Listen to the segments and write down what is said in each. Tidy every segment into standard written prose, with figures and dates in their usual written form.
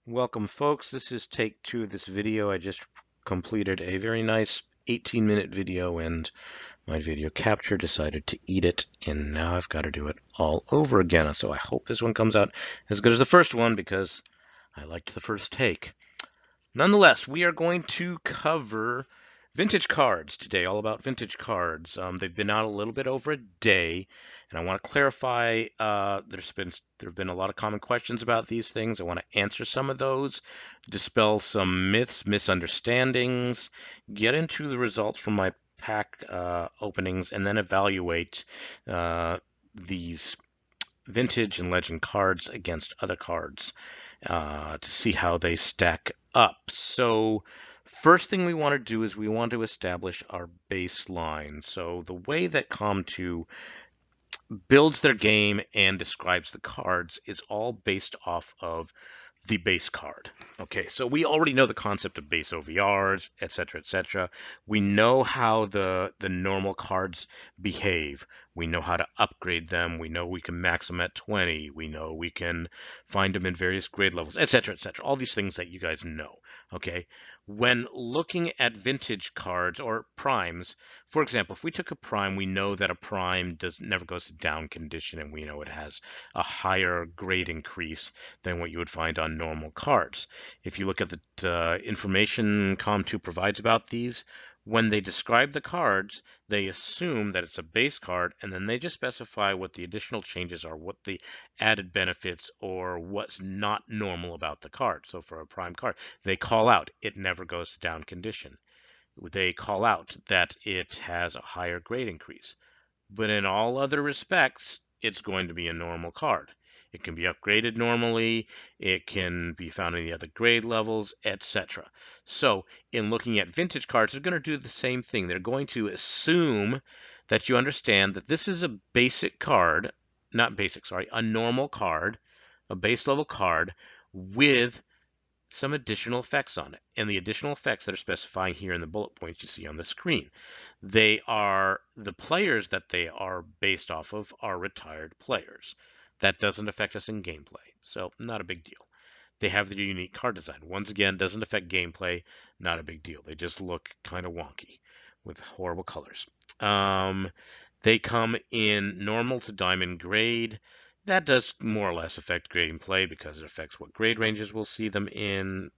Welcome, folks. This is take two of this video. I just completed a very nice 18-minute video, and my video capture decided to eat it, and now I've got to do it all over again. So I hope this one comes out as good as the first one because I liked the first take. Nonetheless, we are going to cover vintage cards today, all about vintage cards. They've been out a little bit over a day, and I want to clarify. There have been a lot of common questions about these things. I want to answer some of those, dispel some myths, misunderstandings, get into the results from my pack openings, and then evaluate these vintage and legend cards against other cards to see how they stack up. So first thing we want to do is we want to establish our baseline. So the way that Com2 builds their game and describes the cards is all based off of the base card. Okay, so we already know the concept of base OVRs, etc., etc. We know how the normal cards behave. We know how to upgrade them. We know we can max them at 20. We know we can find them in various grade levels, etc., etc. All these things that you guys know. Okay, when looking at vintage cards or primes, for example, if we took a prime, we know that a prime never goes to down condition, and we know it has a higher grade increase than what you would find on normal cards. If you look at the information Com2 provides about these, when they describe the cards, they assume that it's a base card, and then they just specify what the additional changes are, what the added benefits, or what's not normal about the card. So for a prime card, they call out it never goes to down condition. They call out that it has a higher grade increase. But in all other respects, it's going to be a normal card. It can be upgraded normally, it can be found in the other grade levels, etc. So in looking at vintage cards, they're going to do the same thing. They're going to assume that you understand that this is a basic card, not basic, sorry, a normal card, a base level card with some additional effects on it. And the additional effects that are specifying here in the bullet points you see on the screen. They are the players that they are based off of are retired players. That doesn't affect us in gameplay, so not a big deal. They have their unique card design. Once again, doesn't affect gameplay, not a big deal. They just look kind of wonky with horrible colors. They come in normal to diamond grade. That does more or less affect grade and play because it affects what grade ranges we'll see them in.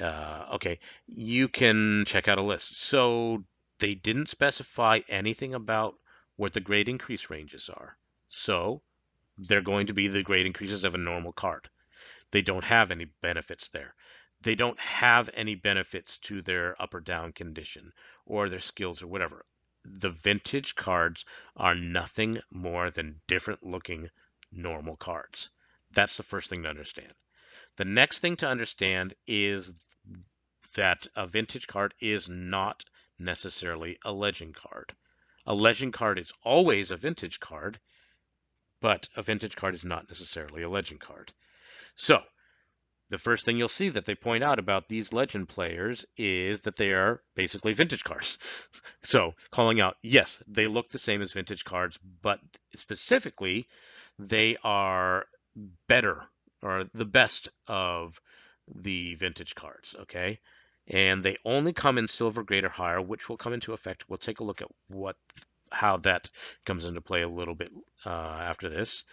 Okay, you can check out a list. So they didn't specify anything about what the grade increase ranges are. So they're going to be the grade increases of a normal card. They don't have any benefits there. They don't have any benefits to their up or down condition or their skills or whatever. The vintage cards are nothing more than different looking normal cards. That's the first thing to understand. The next thing to understand is that a vintage card is not necessarily a legend card. A legend card is always a vintage card, but a vintage card is not necessarily a legend card. So, the first thing you'll see that they point out about these legend players is that they are basically vintage cards. So, calling out, yes, they look the same as vintage cards, but specifically, they are better or the best of the vintage cards, okay? And they only come in silver grade or higher, which will come into effect. We'll take a look at how that comes into play a little bit after this.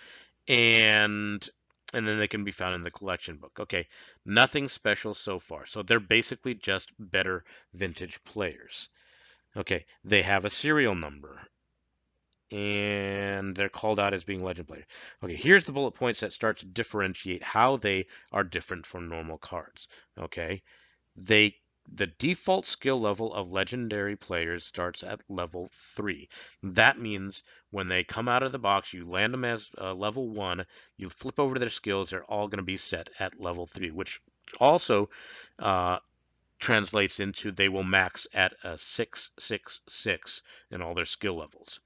And then they can be found in the collection book. Okay, nothing special so far. So they're basically just better vintage players. Okay, they have a serial number and they're called out as being legend players. Okay, here's the bullet points that start to differentiate how they are different from normal cards. Okay, the default skill level of legendary players starts at level 3. That means when they come out of the box, you land them as level 1, you flip over to their skills, they're all going to be set at level 3, which also uh, translates into they will max at a 666 in all their skill levels,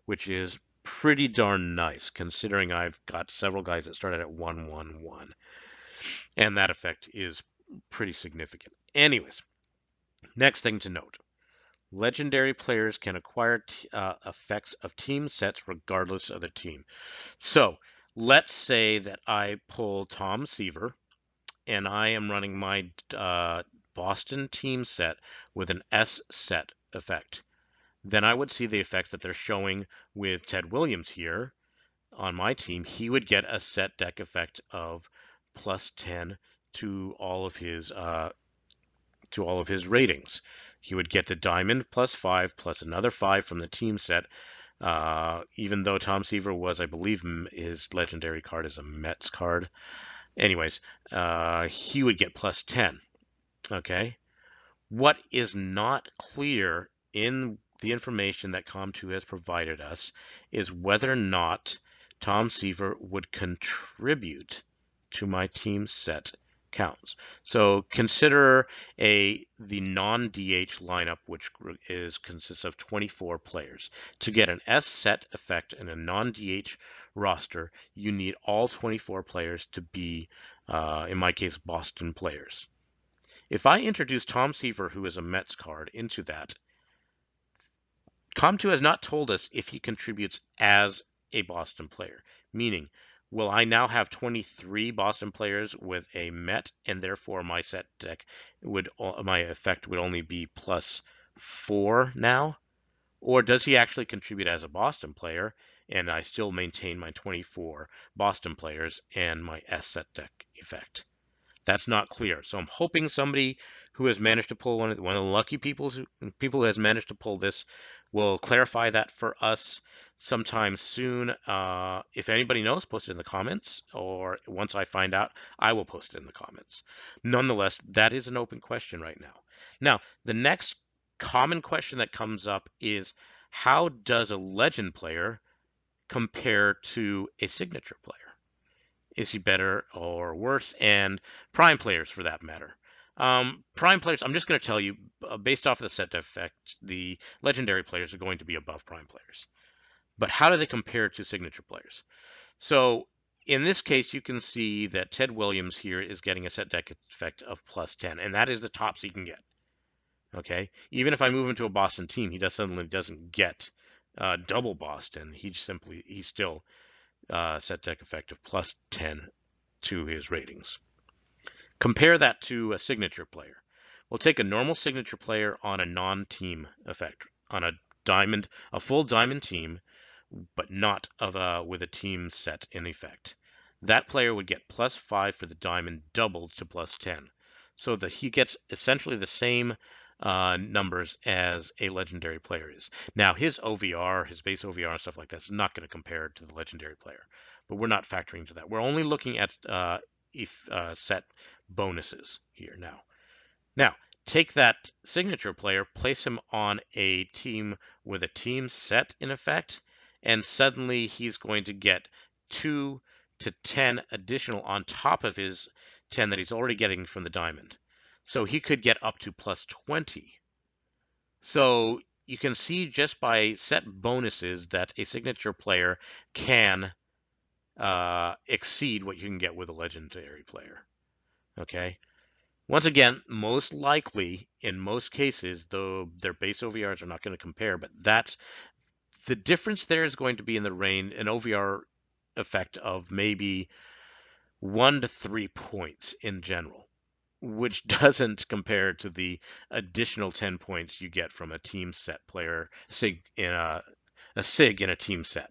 which is pretty darn nice considering I've got several guys that started at 111, and that effect is pretty significant. Anyways, next thing to note. Legendary players can acquire effects of team sets regardless of the team. So let's say that I pull Tom Seaver and I am running my Boston team set with an S set effect, then I would see the effects that they're showing with Ted Williams here on my team. He would get a set deck effect of plus 10 to all of his ratings. He would get the diamond plus 5 plus another 5 from the team set. Even though Tom Seaver was, I believe, his legendary card is a Mets card. Anyways, he would get plus 10. Okay. What is not clear in the information that Com2 has provided us is whether or not Tom Seaver would contribute to my team set counts. So consider the non-DH lineup, which consists of 24 players. To get an S set effect in a non-DH roster, you need all 24 players to be, in my case, Boston players. If I introduce Tom Seaver, who is a Mets card, into that, Com2 has not told us if he contributes as a Boston player, meaning, will I now have 23 Boston players with a Met, and therefore my set deck my effect would only be plus 4 now? Or does he actually contribute as a Boston player, and I still maintain my 24 Boston players and my S set deck effect? That's not clear. So I'm hoping somebody who has managed to pull one of the lucky people who has managed to pull this will clarify that for us sometime soon. If anybody knows, post it in the comments, or once I find out, I will post it in the comments. Nonetheless, that is an open question right now. Now, the next common question that comes up is, how does a legend player compare to a signature player? Is he better or worse? And prime players, for that matter. Prime players, I'm just going to tell you, based off of the set effect, the legendary players are going to be above prime players. But how do they compare to signature players? So in this case, you can see that Ted Williams here is getting a set deck effect of plus 10, and that is the tops he can get. Okay, even if I move him to a Boston team, he suddenly doesn't get double Boston. He's still set deck effect of plus 10 to his ratings. Compare that to a signature player. We'll take a normal signature player on a non-team effect, on a full diamond team, but not with a team set in effect. That player would get plus 5 for the diamond, doubled to plus 10. So that he gets essentially the same numbers as a legendary player is. Now, his OVR, his base OVR and stuff like that is not going to compare to the legendary player, but we're not factoring into that. We're only looking at set bonuses here now. Now, take that signature player, place him on a team with a team set in effect, and suddenly he's going to get 2 to 10 additional on top of his 10 that he's already getting from the diamond. So he could get up to plus 20. So you can see just by set bonuses that a signature player can exceed what you can get with a legendary player. Okay. Once again, most likely, in most cases, though their base OVRs are not going to compare, but that's the difference there is going to be in the range, an OVR effect of maybe 1 to 3 points in general, which doesn't compare to the additional 10 points you get from a team set player, Sig in a Sig in a team set.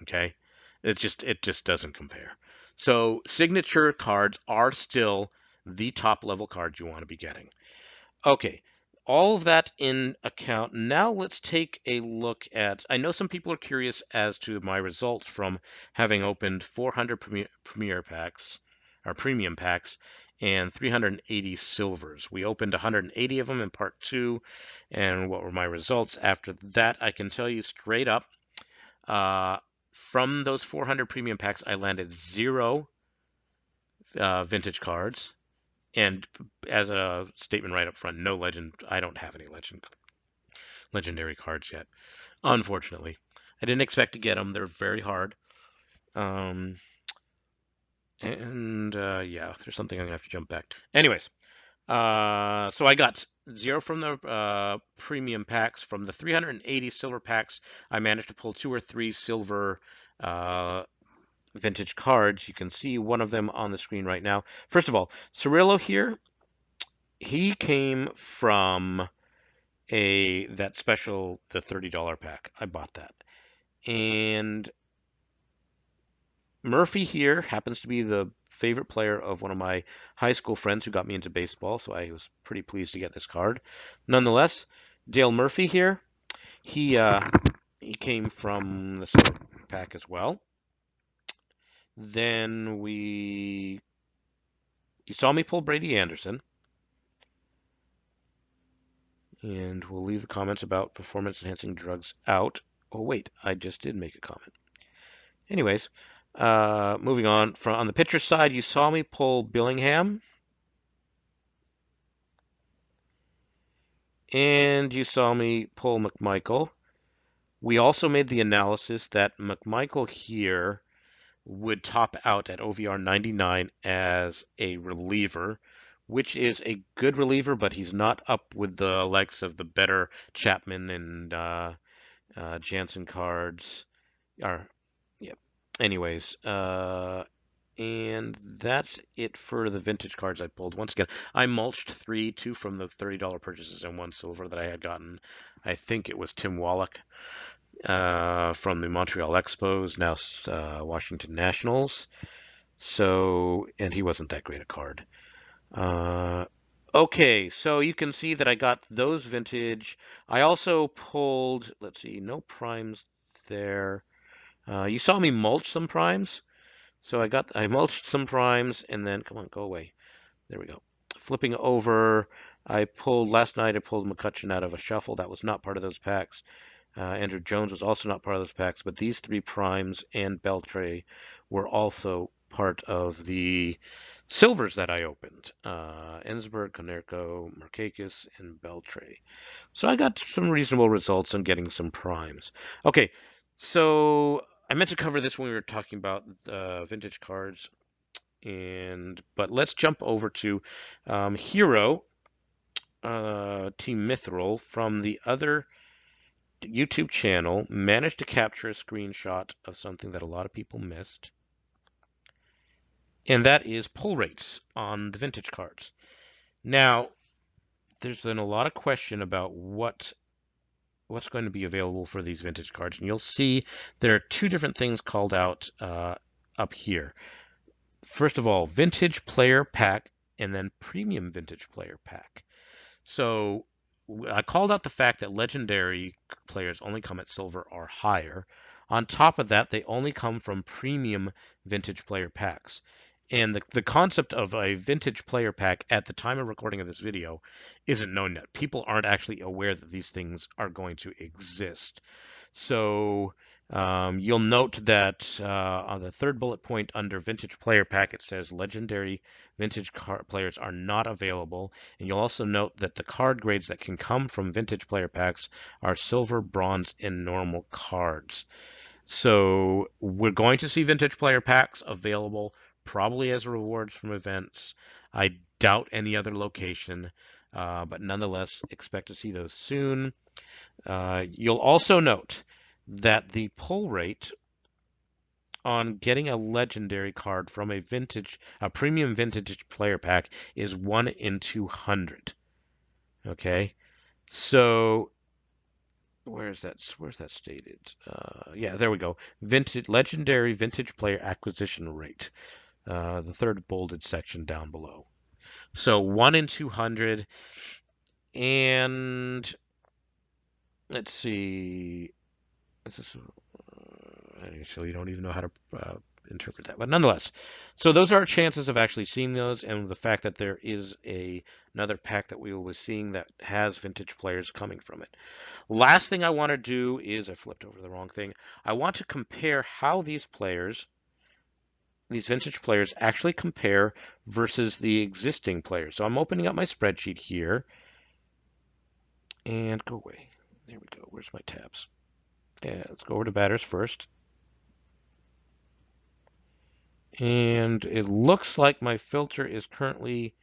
Okay, it just doesn't compare. So signature cards are still the top level cards you want to be getting. Okay, all of that in account. Now let's take a look at, I know some people are curious as to my results from having opened 400 premier packs, or premium packs, and 380 silvers. We opened 180 of them in part 2, and what were my results after that? I can tell you straight up, from those 400 premium packs, I landed 0 vintage cards. And as a statement right up front, no legend. I don't have any legendary cards yet, unfortunately. I didn't expect to get them. They're very hard. Yeah, there's something I'm gonna have to jump back to. Anyways, so I got 0 from the premium packs. From the 380 silver packs, I managed to pull 2 or 3 silver vintage cards. You can see one of them on the screen right now. First of all, Cirillo here, he came from that special, the $30 pack. I bought that. And Murphy here happens to be the favorite player of one of my high school friends who got me into baseball, so I was pretty pleased to get this card. Nonetheless, Dale Murphy here, he came from the silver pack as well. Then you saw me pull Brady Anderson, and we'll leave the comments about performance-enhancing drugs out. Oh wait, I just did make a comment. Anyways, moving on. On the pitcher side, you saw me pull Billingham, and you saw me pull McMichael. We also made the analysis that McMichael here would top out at OVR 99 as a reliever, which is a good reliever, but he's not up with the likes of the better Chapman and Jansen cards. Or, yeah. Anyways, and that's it for the vintage cards I pulled. Once again, I mulched two from the $30 purchases and one silver that I had gotten. I think it was Tim Wallach from the Montreal Expos, now Washington Nationals. So, and he wasn't that great a card. Okay, so you can see that I got those vintage. I also pulled, let's see, no primes there. You saw me mulch some primes. So I mulched some primes and then, come on, go away. There we go. Flipping over, last night I pulled McCutcheon out of a shuffle. That was not part of those packs. Andrew Jones was also not part of those packs, but these three primes and Beltre were also part of the silvers that I opened. Ensberg, Konerko, Markakis, and Beltre. So I got some reasonable results on getting some primes. Okay, so I meant to cover this when we were talking about vintage cards, but let's jump over to Hero, Team Mithril from the other YouTube channel managed to capture a screenshot of something that a lot of people missed, and that is pull rates on the vintage cards. Now, there's been a lot of question about what's going to be available for these vintage cards, and you'll see there are two different things called out up here. First of all, vintage player pack, and then premium vintage player pack. So I called out the fact that legendary players only come at silver or higher. On top of that, they only come from premium vintage player packs. And the concept of a vintage player pack at the time of recording of this video isn't known yet. People aren't actually aware that these things are going to exist. So you'll note that on the third bullet point under Vintage Player Pack, it says legendary vintage players are not available. And you'll also note that the card grades that can come from Vintage Player Packs are silver, bronze, and normal cards. So we're going to see Vintage Player Packs available probably as rewards from events. I doubt any other location, but nonetheless, expect to see those soon. You'll also note that the pull rate on getting a legendary card from a premium vintage player pack is 1 in 200. Okay, so where's that stated? Yeah, there we go. Legendary vintage player acquisition rate. The third bolded section down below. So 1 in 200, and let's see. So you don't even know how to interpret that. But nonetheless, so those are our chances of actually seeing those, and the fact that there is another pack that we will be seeing that has vintage players coming from it. Last thing I want to do is, I flipped over the wrong thing. I want to compare how these vintage players actually compare versus the existing players. So I'm opening up my spreadsheet here, and go away. There we go. Where's my tabs? Yeah, let's go over to batters first. And it looks like my filter is currently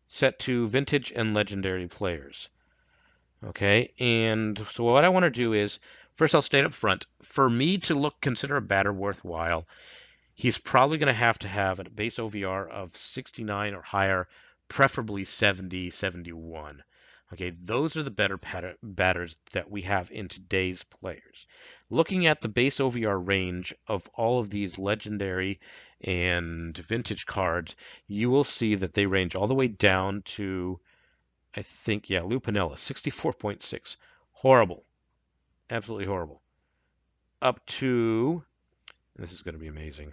set to vintage and legendary players. Okay, and so what I want to do is, first I'll state up front, for me to consider a batter worthwhile, He's probably going to have a base OVR of 69 or higher, preferably 70, 71. Okay, those are the better batters that we have in today's players. Looking at the base OVR range of all of these legendary and vintage cards, you will see that they range all the way down to, I think, yeah, Lou Piniella, 64.6. Horrible. Absolutely horrible. Up to, this is going to be amazing.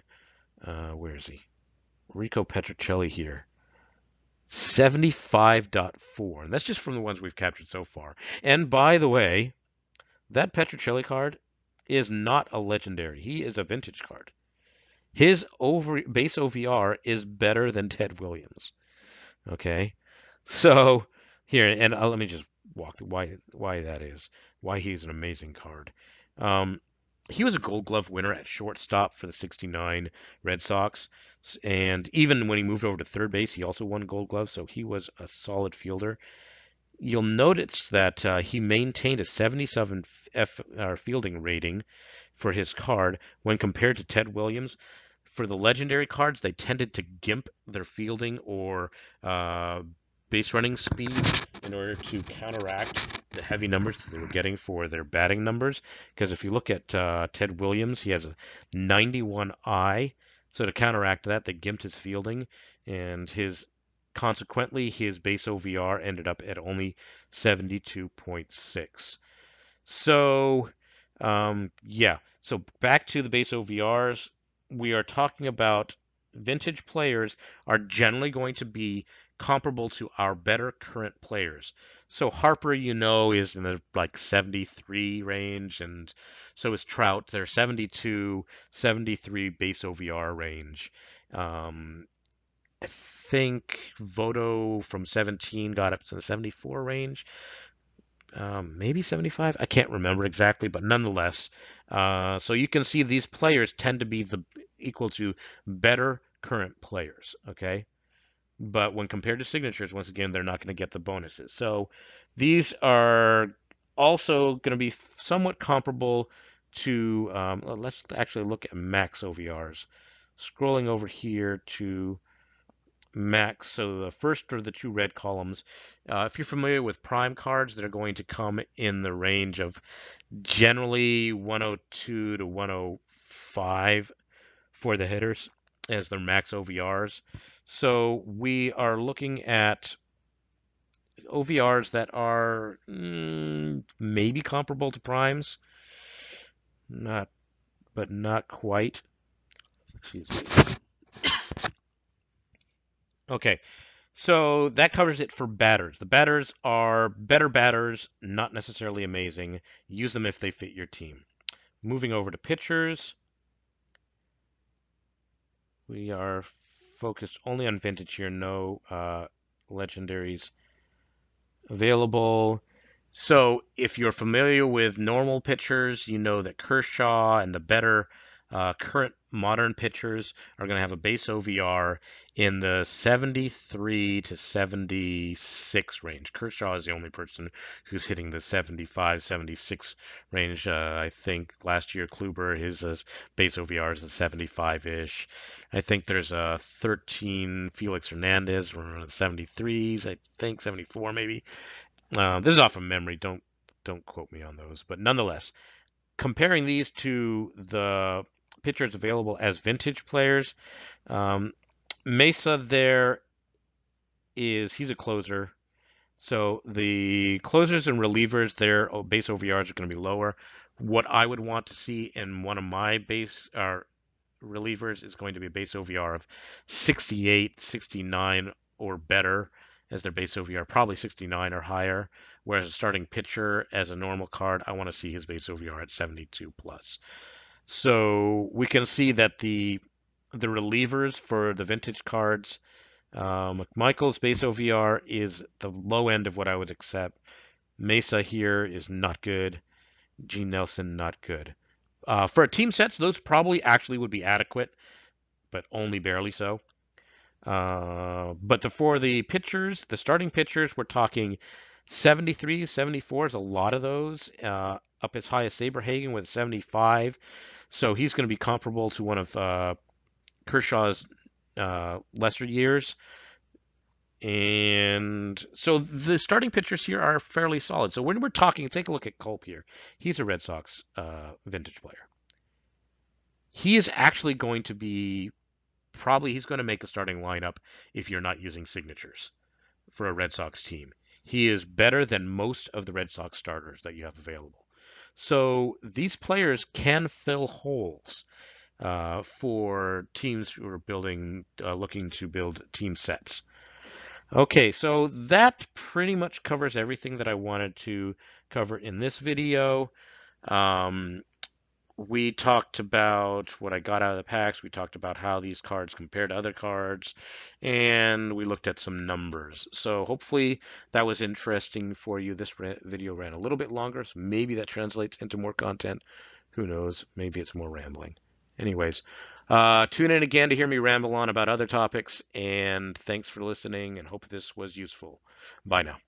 Where is he? Rico Petrocelli here. 75.4. And that's just from the ones we've captured so far. And by the way, that Petrocelli card is not a legendary. He is a vintage card. His base OVR is better than Ted Williams. Okay? So, here, and let me just walk through why that is, why he's an amazing card. Um, he was a Gold Glove winner at shortstop for the '69 Red Sox, and even when he moved over to third base, he also won Gold Glove. So he was a solid fielder. You'll notice that he maintained a 77 fielding rating for his card when compared to Ted Williams. For the legendary cards, they tended to gimp their fielding or uh, base running speed in order to counteract the heavy numbers that they were getting for their batting numbers. Because if you look at Ted Williams, he has a 91 I. So to counteract that, they gimped his fielding, and consequently his base OVR ended up at only 72.6. So, yeah. So back to the base OVRs, we are talking about vintage players are generally going to be comparable to our better current players. So Harper, is in the like 73 range, and so is Trout. They're 72, 73 base OVR range. I think Voto from 17 got up to the 74 range, maybe 75. I can't remember exactly, but nonetheless, so you can see these players tend to be equal to better current players. Okay, but when compared to signatures, once again, they're not going to get the bonuses. So these are also going to be somewhat comparable to. Let's actually look at max OVRs. Scrolling over here to max. So the first are the two red columns. If you're familiar with prime cards, they're going to come in the range of generally 102 to 105 for the hitters as their max OVRs. So we are looking at OVRs that are maybe comparable to primes, not but not quite. Excuse me. Okay, so that covers it for batters. The batters are better batters, not necessarily amazing. Use them if they fit your team. Moving over to pitchers, we are focused only on vintage here, no legendaries available. So if you're familiar with normal pitchers, you know that Kershaw and the better current modern pitchers are going to have a base OVR in the 73 to 76 range. Kershaw is the only person who's hitting the 75, 76 range. I think last year Kluber, his base OVR is a 75-ish. I think there's a 13 Felix Hernandez, we're in the 73s, I think 74 maybe. This is off of memory. Don't quote me on those. But nonetheless, comparing these to the pitchers available as vintage players, um, Mesa he's a closer. So the closers and relievers, their base OVRs are going to be lower. What I would want to see in one of my base relievers is going to be a base OVR of 68, 69 or better as their base OVR, probably 69 or higher. Whereas a starting pitcher as a normal card, I want to see his base OVR at 72 plus. So we can see that the relievers for the vintage cards, McMichael's base OVR is the low end of what I would accept. Mesa here is not good. Gene Nelson, not good. For team sets, those probably actually would be adequate, but only barely so. But for the pitchers, the starting pitchers, we're talking 73, 74s, a lot of those. Up as high as Saberhagen with 75. So he's going to be comparable to one of Kershaw's lesser years. And so the starting pitchers here are fairly solid. So when we're talking, take a look at Culp here. He's a Red Sox vintage player. He is actually going to be probably he's going to make the starting lineup if you're not using signatures for a Red Sox team. He is better than most of the Red Sox starters that you have available. So these players can fill holes for teams who are looking to build team sets. Okay, so that pretty much covers everything that I wanted to cover in this video. Um, we talked about what I got out of the packs. We talked about how these cards compare to other cards, and we looked at some numbers. So hopefully that was interesting for you. This video ran a little bit longer, so maybe that translates into more content. Who knows? Maybe it's more rambling. Anyways, tune in again to hear me ramble on about other topics, and thanks for listening, and hope this was useful. Bye now.